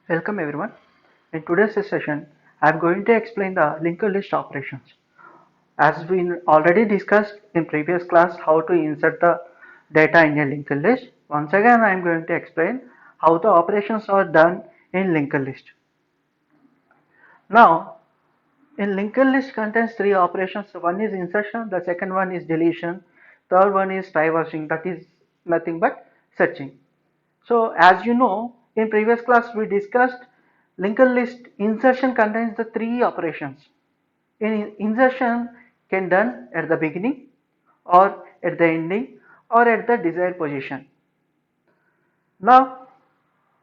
Welcome everyone. In today's session, I am going to explain the linked list operations. As we already discussed in previous class how to insert the data in a linked list, once again I am going to explain how the operations are done in linked list. Now, in linked list contains three operations. One is insertion, the second one is deletion, third one is traversing, that is nothing but searching. So as you know, in previous class we discussed linked list insertion contains the three operations. In insertion can done at the beginning or at the ending or at the desired position. Now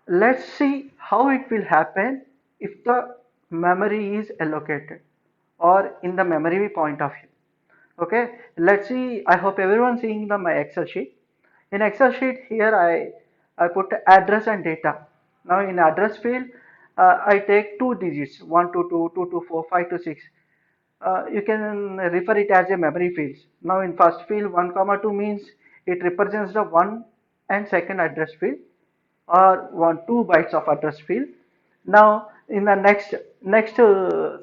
let's see how it will happen if the memory is allocated or in the memory point of view. Okay, let's see. I hope everyone seeing my Excel sheet. In Excel sheet here I put address and data. Now in address field I take two digits 1 to 2, 2 to 4, 5 to 6. You can refer it as a memory fields. Now in first field 1 comma 2 means it represents the one and second address field or 2 bytes of address field. Now in the next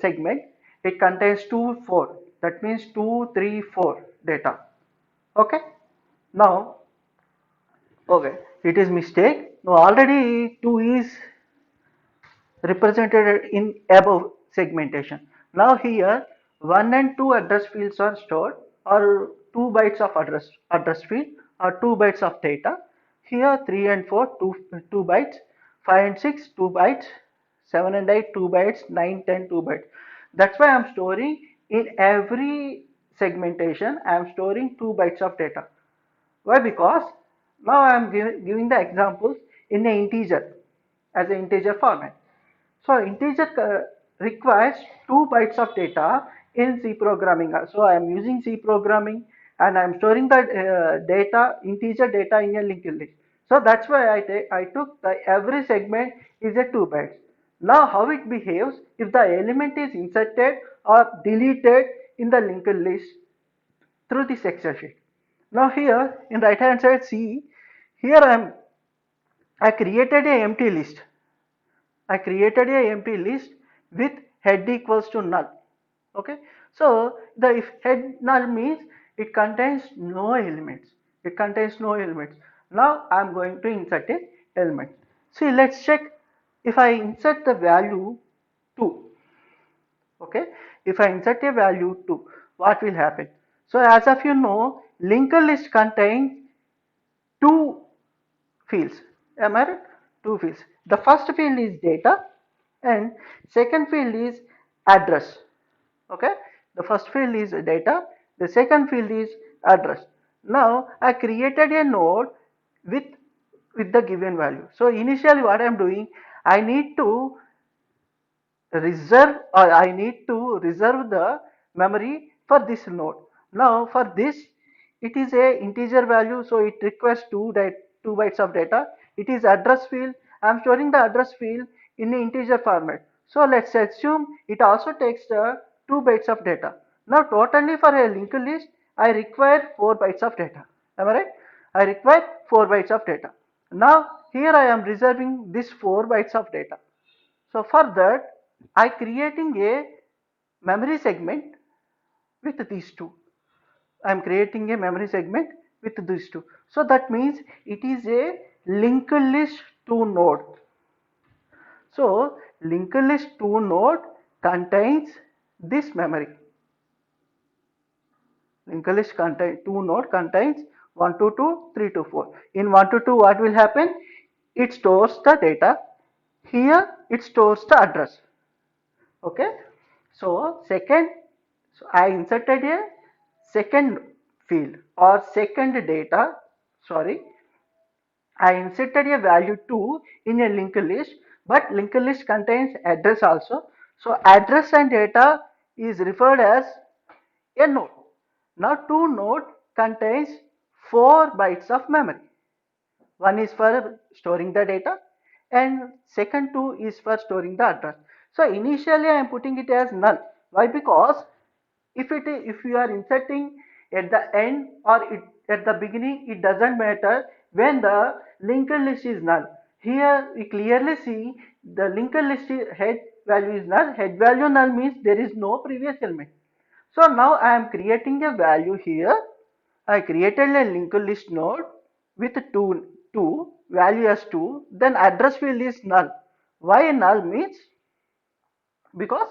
segment it contains 2 4, that means 2 3 4 data. Okay, now okay, it is mistake. Now already 2 is represented in above segmentation. Now here 1 and 2 address fields are stored or 2 bytes of address field or 2 bytes of data. Here 3 and 4 2 bytes, 5 and 6 2 bytes, 7 and 8 2 bytes, 9 10 2 bytes. That's why I'm storing in every segmentation I am storing 2 bytes of data. Why? Because now I am giving the examples in an integer as an integer format. So integer requires 2 bytes of data in C programming. So I am using C programming and I am storing the data, integer data in a linked list. So that's why I took the every segment is a 2 bytes. Now how it behaves if the element is inserted or deleted in the linked list through this Excel sheet. Now here in right hand side see, here I created a empty list. I created a empty list with head equals to null. Okay, so the if head null means it contains no elements. It contains no elements. Now I am going to insert a element. See, let's check if I insert the value 2. Okay, if I insert a value 2, what will happen? So as of you know, linked list contains two fields. Am I right? Two fields. The first field is data and second field is address. Okay, the first field is data, the second field is address. Now I created a node with the given value. So initially what I am doing, I need to I need to reserve the memory for this node. Now for this it is a integer value, so it requires 2 bytes of data. It is address field. I am storing the address field in an integer format. So let's assume it also takes the 2 bytes of data. Now totally for a linked list I require 4 bytes of data. Am I right? I require 4 bytes of data. Now here I am reserving this 4 bytes of data. So for that, I creating a memory segment with these two. I am creating a memory segment with these two. So that means it is a linked list to node. So linked list to node contains this memory. Linked list contain to node contains 1 to 2, 3 to 4. In 1 to 2, what will happen? It stores the data. Here it stores the address. Okay, so I inserted a second field or second data, sorry, I inserted a value 2 in a linked list, but linked list contains address also. So address and data is referred as a node. Now 2 node contains 4 bytes of memory. One is for storing the data and second two is for storing the address. So initially I am putting it as null. Why? Because if you are inserting at the end or at the beginning, it doesn't matter when the linked list is null. Here we clearly see the linked list head value is null. Head value null means there is no previous element. So now I am creating a value here. I created a linked list node with two value as 2. Then address field is null. Why null means? Because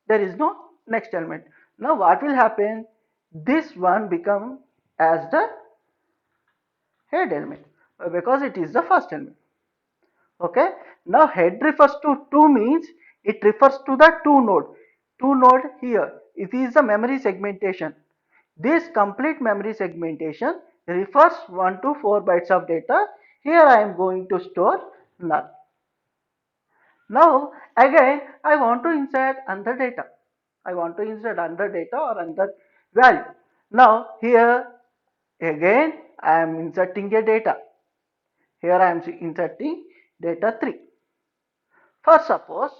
there is no next element. Now what will happen? This one become as the head element because it is the first element. Okay. Now head refers to 2 means it refers to the 2 node. 2 node here. It is the memory segmentation. This complete memory segmentation refers 1 to 4 bytes of data. Here I am going to store null. Now again I want to insert another data. I want to insert another data or another value. Now here again I am inserting a data. Here I am inserting data 3. For suppose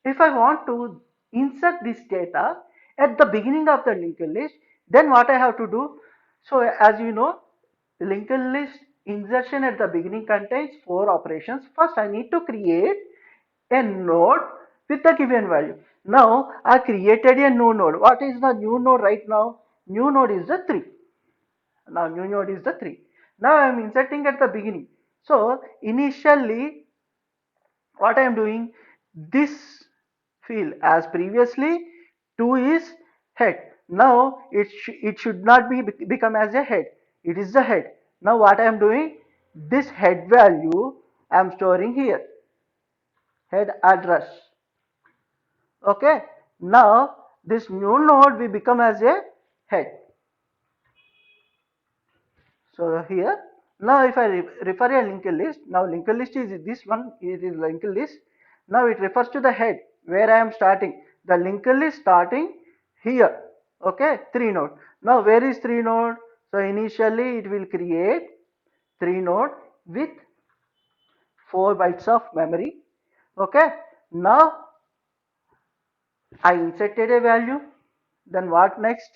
if I want to insert this data at the beginning of the linked list, then what I have to do? So as you know, linked list insertion at the beginning contains 4 operations. First I need to create a node with the given value. Now I created a new node. What is the new node right now? New node is the 3. Now new node is the 3. Now I am inserting at the beginning. So initially what I am doing, this field as previously 2 is head. Now it should not be become as a head. It is the head. Now what I am doing, this head value I am storing here, head address. Okay. Now this new node will become as a head. So here, now if I refer a linked list, now linked list is this one, it is linked list. Now it refers to the head where I am starting. The linked list starting here. Okay, 3 node. Now where is 3 node? So initially it will create 3 node with 4 bytes of memory. Okay. Now I inserted a value. Then what next?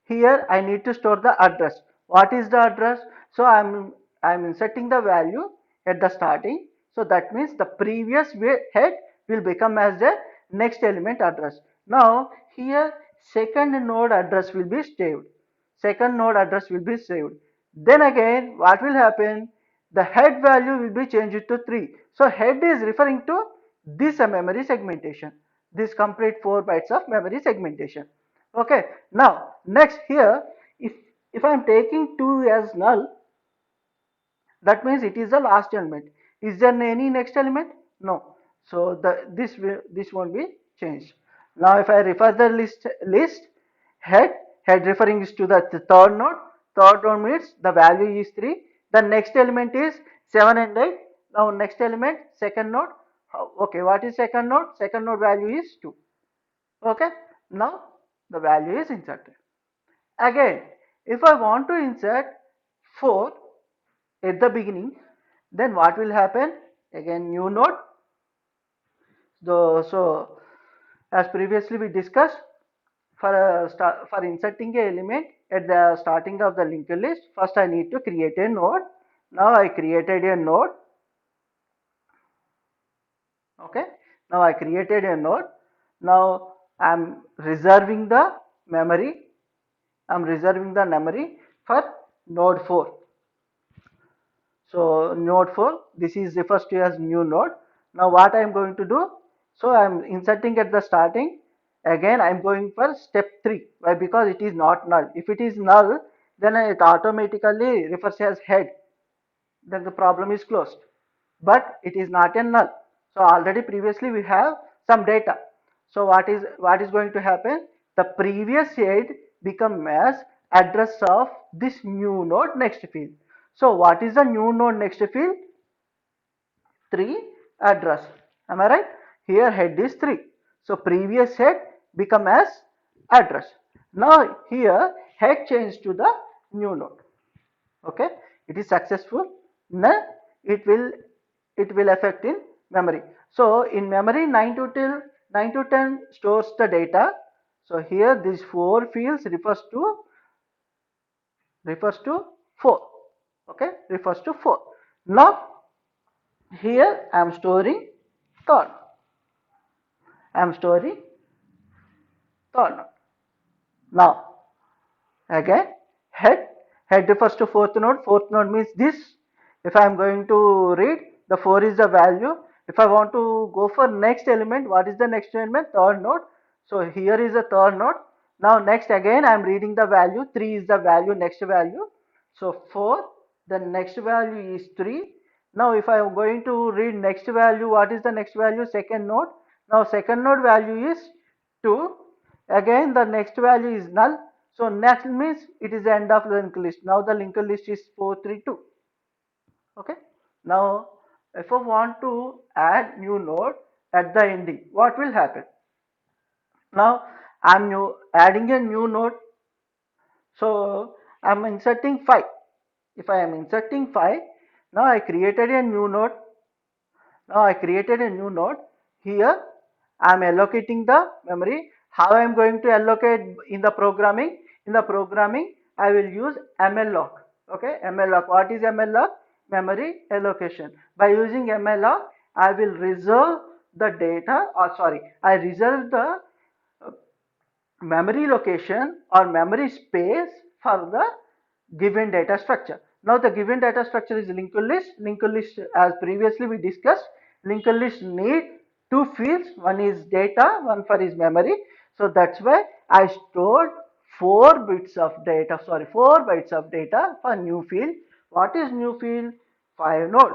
Here I need to store the address. What is the address? So I'm inserting the value at the starting. So that means the previous head will become as the next element address. Now here second node address will be saved. Second node address will be saved. Then again what will happen? The head value will be changed to 3. So head is referring to this memory segmentation. This complete 4 bytes of memory segmentation. Okay. Now next here, if I am taking 2 as null, that means it is the last element. Is there any next element? No. So this won't be changed. Now if I refer the list head referring is to the third node. Third node means the value is 3. The next element is 7 and 8. Now next element second node. Okay, what is second node? Second node value is 2. Okay. Now the value is inserted. Again, if I want to insert 4 at the beginning, then what will happen? Again new node. So as previously we discussed, for inserting a element at the starting of the linked list, first I need to create a node. Now I created a node. Okay. Now I created a node. Now I am reserving the memory. I am reserving the memory for node 4. So node 4, this is refers to as new node. Now what I am going to do? So I am inserting at the starting. Again I am going for step 3. Why? Because it is not null. If it is null, then it automatically refers as head. Then the problem is closed. But it is not a null. So already previously we have some data. So what is going to happen? The previous head become as address of this new node next field. So what is the new node next field? 3 address. Am I right? Here head is 3. So previous head become as address. Now here head changed to the new node. Okay, it is successful. Now it will affect in memory. So in memory 9 to 10 stores the data. So here these 4 fields refers to 4. Okay, refers to 4. Now Here I am storing third. I am storing third node. Now again, head refers to fourth node. Fourth node means this. If I am going to read, the 4 is the value. If I want to go for next element, what is the next element? Third node. So here is the third node. Now next again I am reading the value. 3 is the value, next value. So 4, the next value is 3. Now if I am going to read next value, what is the next value? Second node. Now second node value is 2. Again the next value is null. So next means it is the end of the linked list. Now the linked list is 432. Okay. Now if I want to add new node at the ending, what will happen? Now I'm adding a new node. So I'm inserting 5. If I am inserting 5, now I created a new node. Now I created a new node. Here I am allocating the memory. How I am going to allocate in the programming? In the programming, I will use MLOC. Okay, MLOC. What is MLOC? Memory allocation. By using MLOC, I will reserve the data, or sorry, I reserve the memory location or memory space for the given data structure. Now the given data structure is linked list. Linked list, as previously we discussed, linked list need two fields. One is data, one for is memory. So that's why I stored 4 bits of data, sorry, 4 bytes of data for new field. What is new field? 5 node,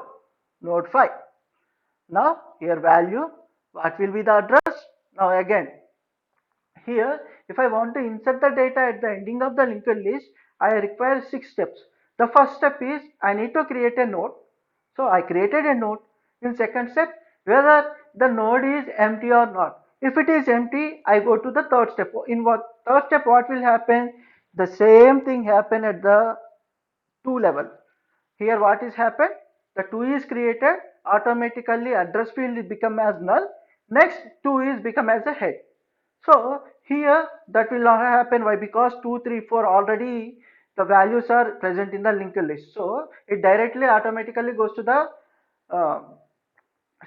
node 5. Now here value, what will be the address? Now again, here, if I want to insert the data at the ending of the linked list, I require 6 steps. The first step is I need to create a node. So I created a node. In second step, whether the node is empty or not. If it is empty, I go to the third step. In what third step, what will happen? The same thing happen at the 2 level. Here what is happened? The 2 is created, automatically address field is become as null. Next 2 is become as a head. So here that will not happen. Why? Because 2, 3, 4 already the values are present in the linked list. So it directly automatically goes to the uh,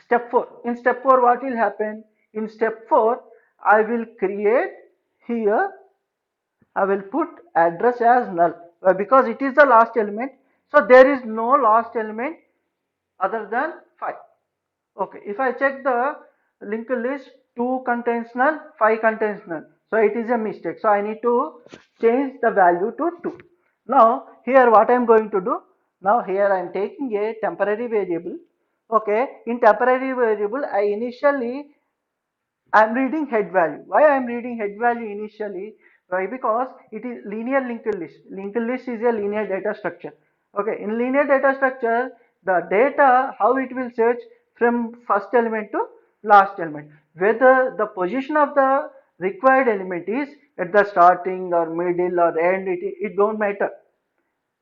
step 4. In step 4 what will happen? In step 4 I will create here, I will put address as null. Why? Because it is the last element. So there is no last element other than 5. Okay, if I check the linked list, 2 contains null, 5 contains null. So it is a mistake. So I need to change the value to 2. Now here what I am going to do? Now here I am taking a temporary variable. Okay, in temporary variable I initially I am reading head value. Why I am reading head value initially? Why? Because it is linear linked list. Linked list is a linear data structure. Okay, in linear data structure, the data how it will search from first element to last element. Whether the position of the required element is at the starting or middle or end, it don't matter.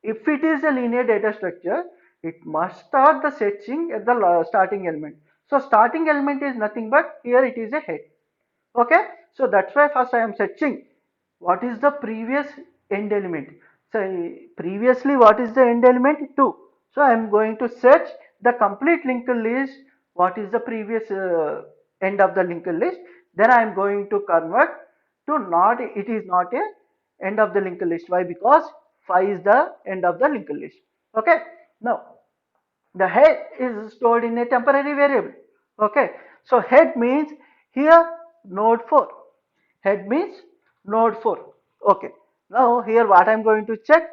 If it is a linear data structure, it must start the searching at the starting element. So starting element is nothing but here it is a head. Okay, so that's why first I am searching what is the previous end element. So previously what is the end element? 2. So I am going to search the complete linked list, what is the previous end of the linked list. Then I am going to convert to not, it is not a end of the linked list. Why? Because 5 is the end of the linked list. Okay, now the head is stored in a temporary variable. Okay, so head means here node 4. Head means node 4. Okay, now here what I am going to check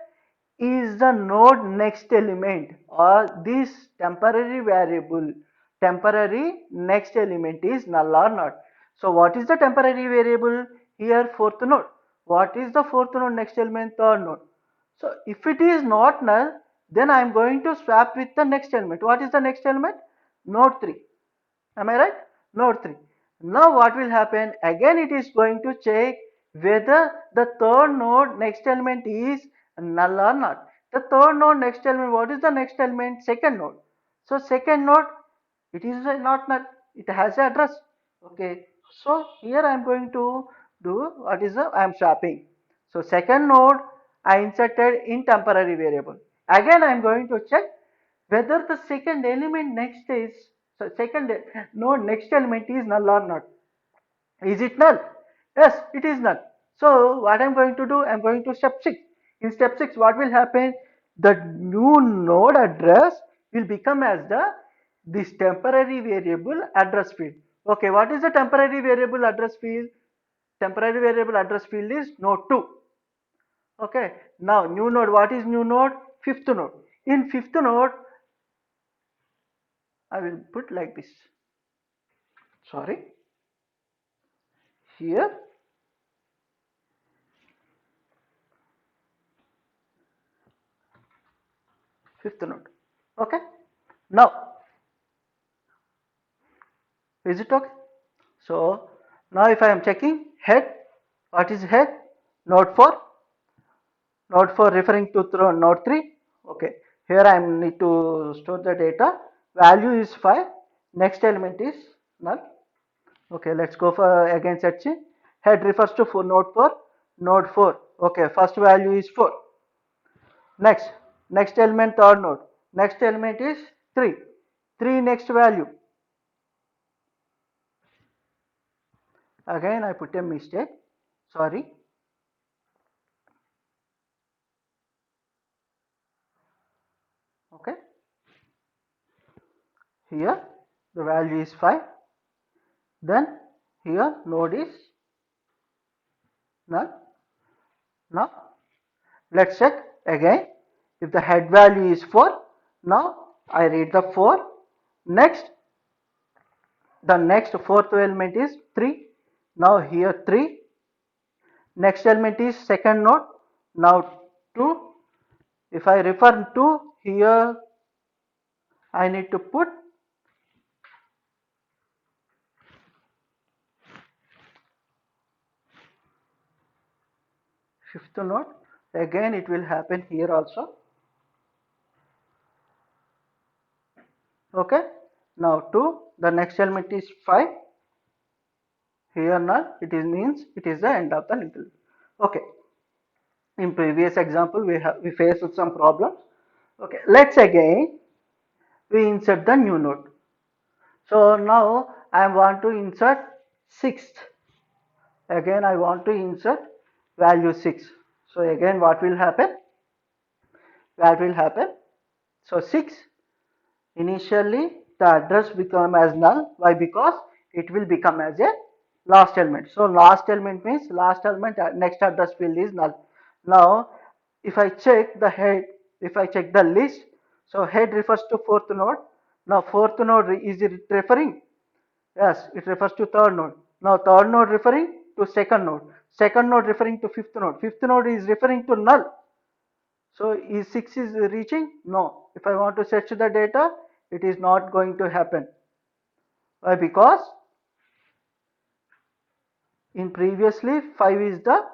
is the node next element or this temporary variable, temporary next element is null or not. So what is the temporary variable? Here fourth node. What is the fourth node next element? Third node. So if it is not null, then I am going to swap with the next element. What is the next element? Node 3. Am I right? Node 3. Now what will happen? Again it is going to check whether the third node next element is null or not. The third node next element, what is the next element? Second node. So second node, it is not null. It has an address. Okay. So here I am going to do what is the I am swapping. So second node I inserted in temporary variable. Again I am going to check whether the second element next is, so second node next element is null or not. Is it null? Yes, it is null. So what I'm going to do, I'm going to step 6. In step 6, what will happen? The new node address will become as this temporary variable address field. Okay, what is the temporary variable address field? Temporary variable address field is node 2. Okay, now new node, what is new node? Fifth node. In fifth node, I will put like this. Sorry, here fifth node. Okay, now is it okay? So now if I am checking head, what is head? Node 4, node 4 referring to node 3. Okay, here I need to store the data. Value is 5. Next element is null. Okay, let's go for again searching. Head refers to node 4, node 4. Okay, first value is 4. Next element third node. Next element is 3. 3 next value. Again I put a mistake. Sorry. Okay. Here the value is 5. Then here node is null. Now let's check again. If the head value is 4, now I read the 4. Next, the next fourth element is 3. Now here 3. Next element is second node. Now 2. If I refer to here, I need to put fifth node. Again it will happen here also. Okay. Now 2. The next element is 5. Here null. It is means it is the end of the linked list. Okay. In previous example we faced some problems. Okay. Let's again we insert the new node. So now I want to insert sixth. Again I want to insert value 6. So again what will happen? What will happen? So 6, initially the address become as null. Why? Because it will become as a last element. So last element means last element next address field is null. Now if I check the head, if I check the list, so head refers to fourth node. Now fourth node is it referring? Yes, it refers to third node. Now third node referring to second node. Second node referring to fifth node. Fifth node is referring to null. So is 6 is reaching? No. If I want to search the data, it is not going to happen. Why? Because in previously 5 is the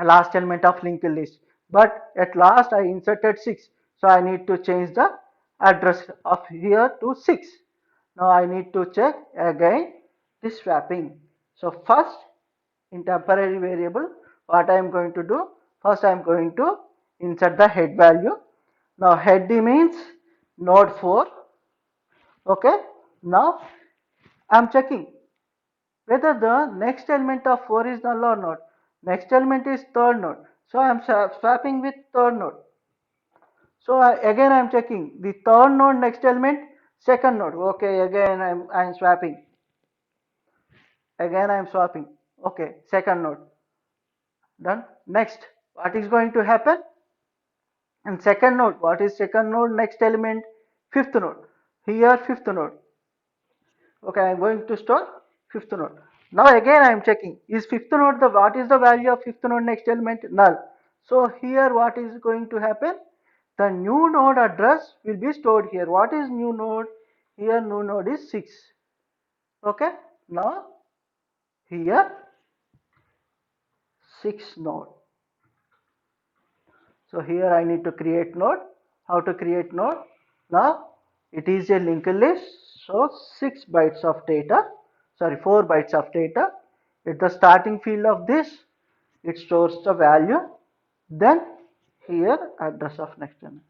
last element of linked list. But at last I inserted 6. So I need to change the address of here to 6. Now I need to check again this swapping. So first in temporary variable, what I am going to do? First I am going to insert the head value. Now head means node 4. Okay. Now I am checking whether the next element of 4 is null or not. Next element is third node. So I am swapping with third node. So again I am checking the third node next element, second node. Okay, again I am swapping. Again I am swapping. Okay, second node. Done. Next, what is going to happen? And second node, what is second node next element? Fifth node. Here fifth node. Okay, I am going to store fifth node. Now again I am checking, is fifth node the, what is the value of fifth node next element? Null. So here what is going to happen? The new node address will be stored here. What is new node? Here new node is 6. Okay. Now here 6 node. So here I need to create node. How to create node? Now it is a linked list. So 6 bytes of data, sorry 4 bytes of data. At the starting field of this, it stores the value. Then here address of next element.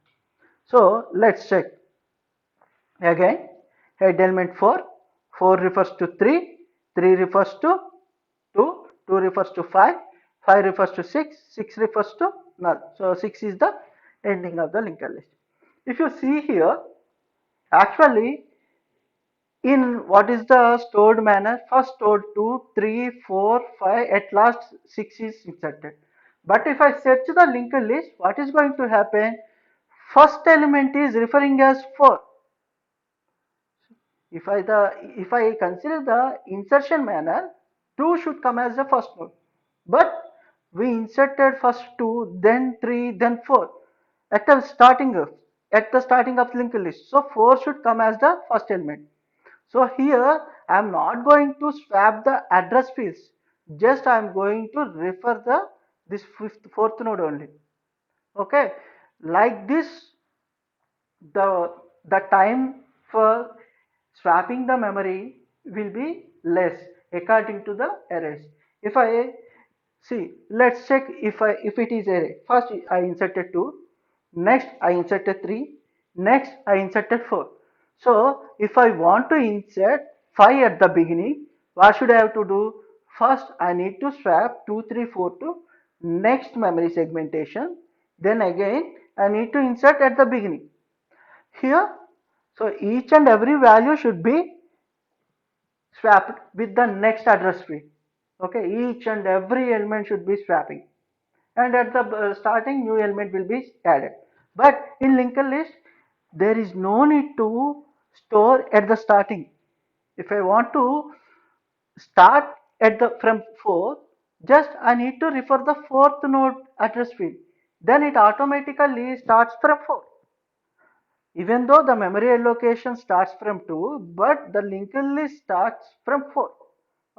So let's check again. Head element 4, 4 refers to 3, 3 refers to 2, 2 refers to 5, 5 refers to 6, 6 refers to null. So 6 is the ending of the linked list. If you see here, actually in what is the stored manner, first stored 2, 3, 4, 5, at last 6 is inserted. But if I search the linked list, what is going to happen? First element is referring as 4. If I consider the insertion manner, 2 should come as the first node. But we inserted first 2, then 3, then 4 at the starting of linked list. So 4 should come as the first element. So here I am not going to swap the address fields. Just I am going to refer this fourth node only. Okay, like this, the time for swapping the memory will be less according to the arrays. If I see, let's check if it is array. First I inserted 2, next I inserted 3, next I inserted 4. So if I want to insert 5 at the beginning, what should I have to do? First I need to swap 2, 3, 4 to next memory segmentation. Then again I need to insert at the beginning here. So each and every value should be swapped with the next address field. Okay, each and every element should be swapping, and at the starting new element will be added. But in linked list there is no need to store at the starting. If I want to start at the from 4, just I need to refer the fourth node address field, then it automatically starts from 4. Even though the memory allocation starts from 2, but the linked list starts from 4.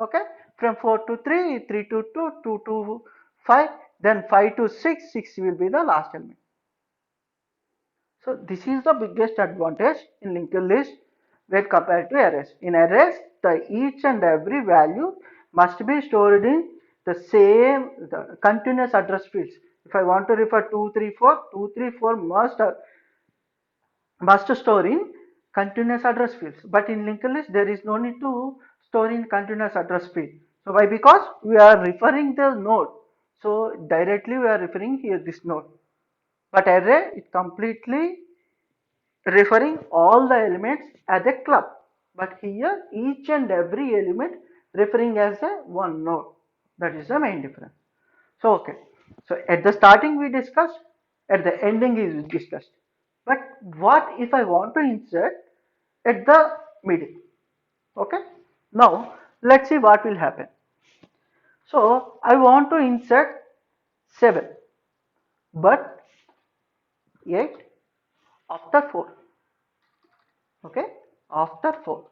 Okay, from 4 to 3, 3 to 2, 2 to 5, then 5 to 6, 6 will be the last element. So this is the biggest advantage in linked list when compared to arrays. In arrays, the each and every value must be stored in the continuous address fields. If I want to refer 234, 234 must store in continuous address fields. But in linked list, there is no need to store in continuous address field. So why? Because we are referring the node. So directly we are referring here this node. But array is completely referring all the elements as a club. But here each and every element referring as a one node. That is the main difference. So okay. So at the starting we discussed, at the ending is discussed. But what if I want to insert at the middle? Okay. Now let's see what will happen. So I want to insert 7, but 8 after 4. Okay. After 4.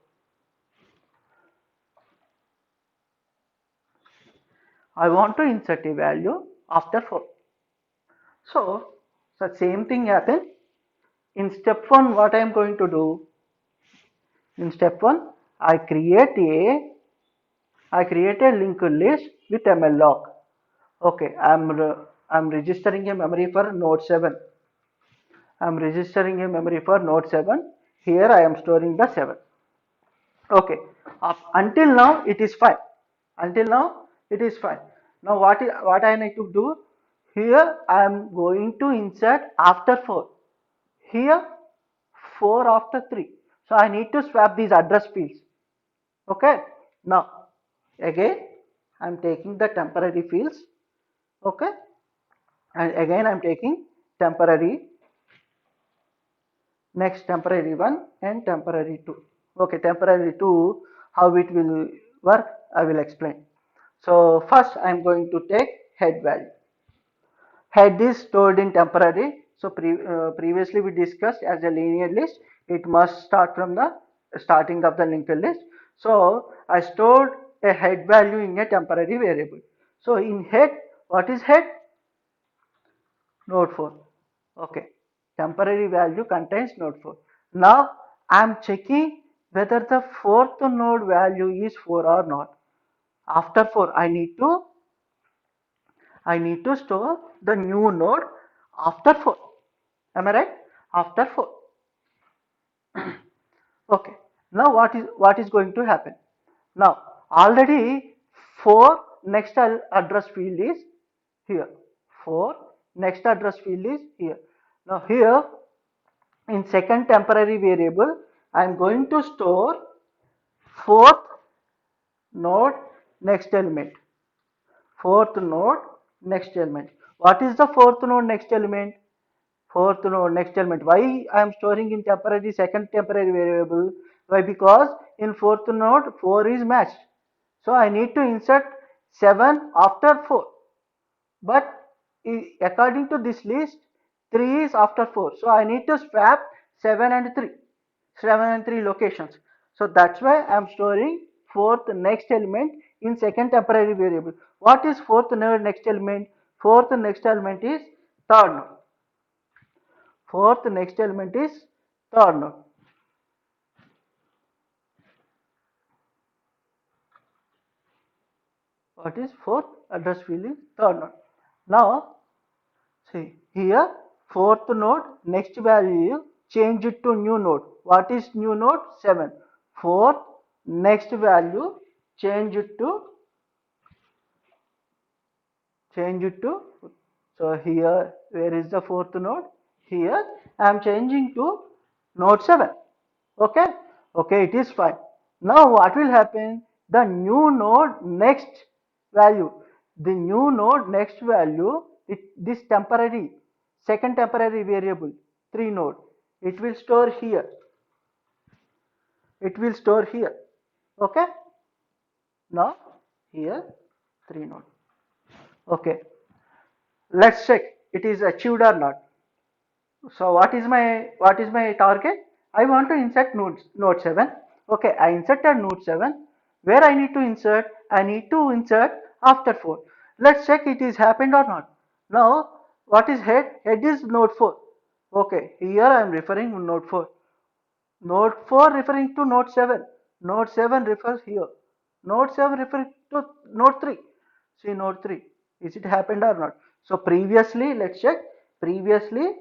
I want to insert a value after 4. So the same thing happen. In step 1, what I am going to do? In step 1, I create a linked list with malloc. Okay, I'm registering a memory for node 7. I'm registering a memory for node 7. Here I am storing the 7. Okay, until now it is fine. Until now it is fine. Now what I need to do? Here I am going to insert after 4. Here 4 after 3. So I need to swap these address fields. Okay. Now again I am taking the temporary fields. Okay. And again I am taking temporary, next temporary 1 and temporary 2. Okay, temporary 2, how it will work I will explain. So first I am going to take head value. Head is stored in temporary. So previously we discussed as a linear list, it must start from the starting of the linked list. So I stored a head value in a temporary variable. So in head, what is head? Node 4. Okay, temporary value contains node 4. Now I am checking whether the fourth node value is 4 or not. After 4, I need to store the new node after 4. Am I right? after 4. Okay, now what is going to happen? Now already 4 next address field is here. 4 next address field is here. Now here in second temporary variable I am going to store fourth node next element. Fourth node next element. What is the fourth node next element? Fourth node next element. Why I am storing in temporary second temporary variable? Why? Because in fourth node 4 is matched. So I need to insert 7 after 4. But according to this list 3 is after 4. So I need to swap 7 and 3. 7 and 3 locations. So that's why I am storing fourth next element in second temporary variable. What is fourth node next element? Fourth next element is third node. Fourth next element is third node. What is fourth address field is third node. Now see here fourth node next value change it to new node. What is new node? 7. Fourth next value change it to so here where is the fourth node? Here I am changing to node 7. Okay, okay, it is fine. Now what will happen? The new node next value, this temporary second temporary variable 3 node, it will store here. It will store here. Okay, now here 3 node. Okay, let's check it is achieved or not. So what is my target? I want to insert node 7. Okay, I inserted node 7. Where I need to insert? I need to insert after 4. Let's check it is happened or not. Now what is head? Head is node 4. Okay, here I am referring to node 4. Node 4 referring to node 7. Node 7 refers here. Node 7 referring to node 3. See node 3. Is it happened or not? So previously, let's check. Previously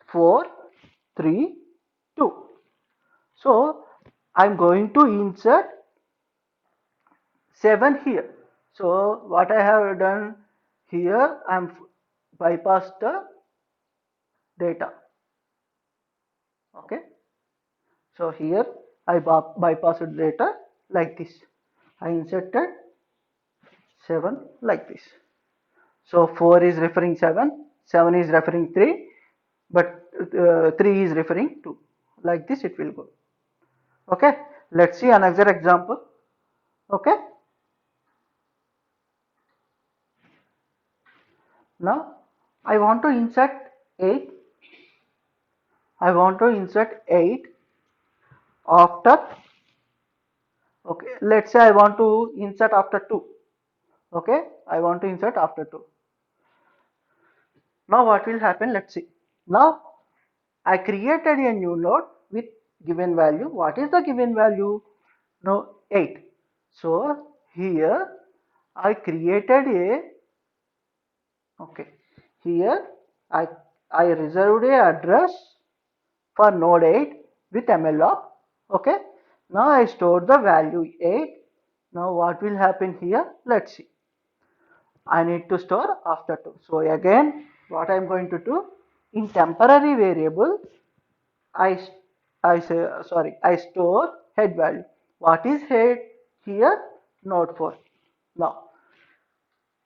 4, 3, 2. So I'm going to insert 7 here. So what I have done here, I'm bypass the data. Okay. So here I bypassed data like this. I inserted 7 like this. So 4 is referring 7, 7 is referring 3, but 3 is referring 2. Like this it will go. Okay, let's see another example. Okay, now I want to insert 8. I want to insert 8 after, okay, let's say I want to insert after 2. Okay, I want to insert after 2. Now what will happen? Let's see. Now I created a new node with given value. What is the given value? No, 8. So here I created a, okay, here I I reserved a address for node 8 with malloc. Okay, now I stored the value 8. Now what will happen here? Let's see. I need to store after 2. So again what I am going to do, in temporary variable I I store head value. What is head? Here node 4. Now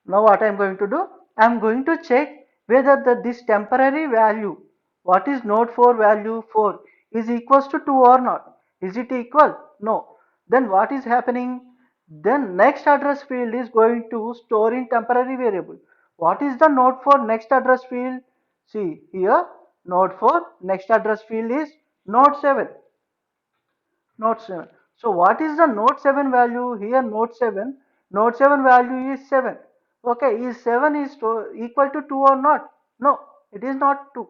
what I am going to do? I am going to check whether this temporary value, what is node 4 value 4, is equals to 2 or not. Is it equal? No. Then what is happening? Then next address field is going to store in temporary variable. What is the node 4 next address field? See here node 4 next address field is node 7. Node 7. So what is the node 7 value? Here node 7. Node 7 value is 7. Okay, is 7 is equal to 2 or not? No, it is not 2.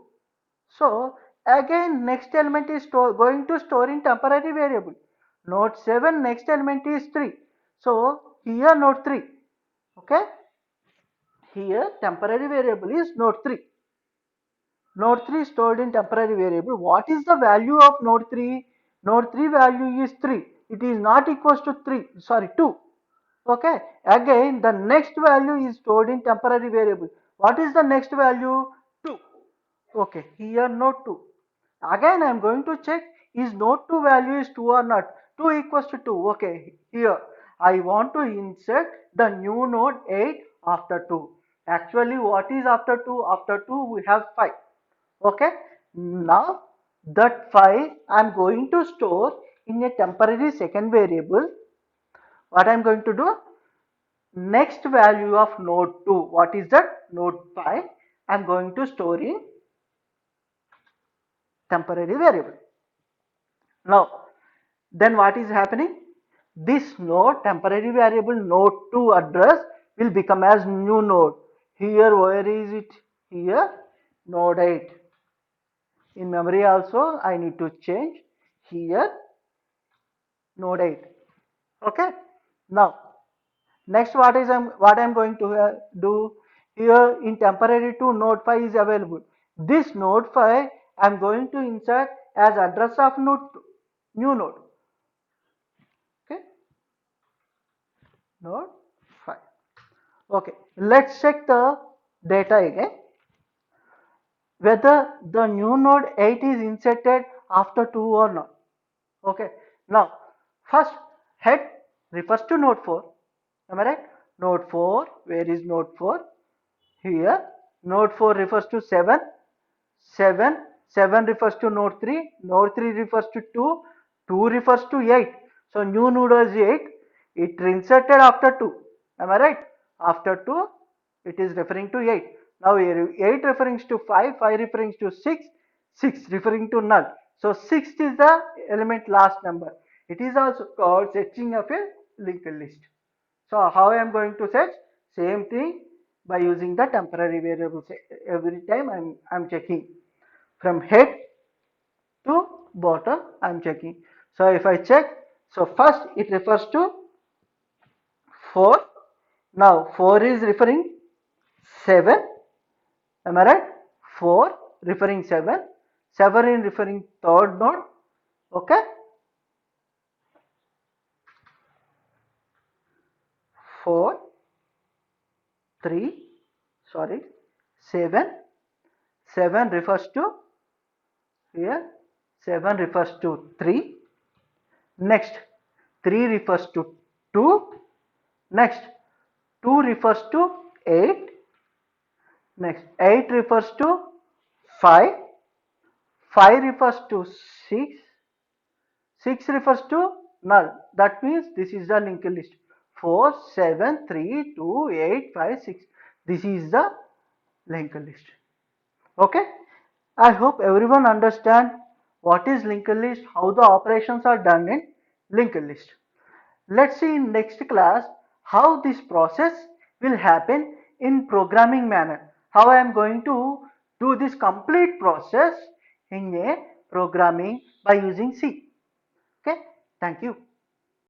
So again next element is going to store in temporary variable. Node 7 next element is 3. So here node 3. Okay. Here temporary variable is node 3. Node 3 stored in temporary variable. What is the value of node 3? Node 3 value is 3. It is not equals to 3, sorry, 2. Okay. Again, the next value is stored in temporary variable. What is the next value? 2. Okay. Here node 2. Again, I am going to check is node 2 value is 2 or not. 2 equals to 2. Okay. Here, I want to insert the new node 8 after 2. Actually, what is after 2? After 2, we have 5. Okay. Now, that 5 I am going to store in a temporary second variable. What I am going to do? Next value of node 2. What is that? Node 5. I am going to store in temporary variable. Now, then what is happening? This node, temporary variable node 2 address will become as new node. Here, where is it? Here, node 8. In memory also, I need to change here, node 8. Okay. Now, next what I'm going to do here in temporary 2 node 5 is available. This node 5 I'm going to insert as address of node 2, new node. Okay, node 5. Okay, let's check the data again. Whether the new node 8 is inserted after 2 or not. Okay, now first head refers to node 4. Am I right? Node 4, where is node 4? Here, node 4 refers to 7, 7 refers to node 3, node 3 refers to 2, 2 refers to 8. So, new node is 8, it inserted after 2. Am I right? After 2, it is referring to 8. Now, 8 referring to 5, 5 referring to 6, 6 referring to null. So, 6 is the element last number. It is also called setching of a linked list. So how I am going to set? Same thing by using the temporary variables. Every time I'm checking from head to bottom. I'm checking. So if I check, so first it refers to 4. Now 4 is referring 7. Am I right? 4 referring 7. 7 is referring third node. Okay. 4, 3, sorry, 7. 7 refers to here 7 refers to 3. Next 3 refers to 2. Next 2 refers to 8. Next 8 refers to 5. 5 refers to 6. 6 refers to null. That means this is the linked list. 4, 7, 3, 2, 8, 5, 6. This is the linked list. Okay. I hope everyone understand what is linked list, how the operations are done in linked list. Let's see in next class how this process will happen in programming manner. How I am going to do this complete process in a programming by using C. Okay, thank you.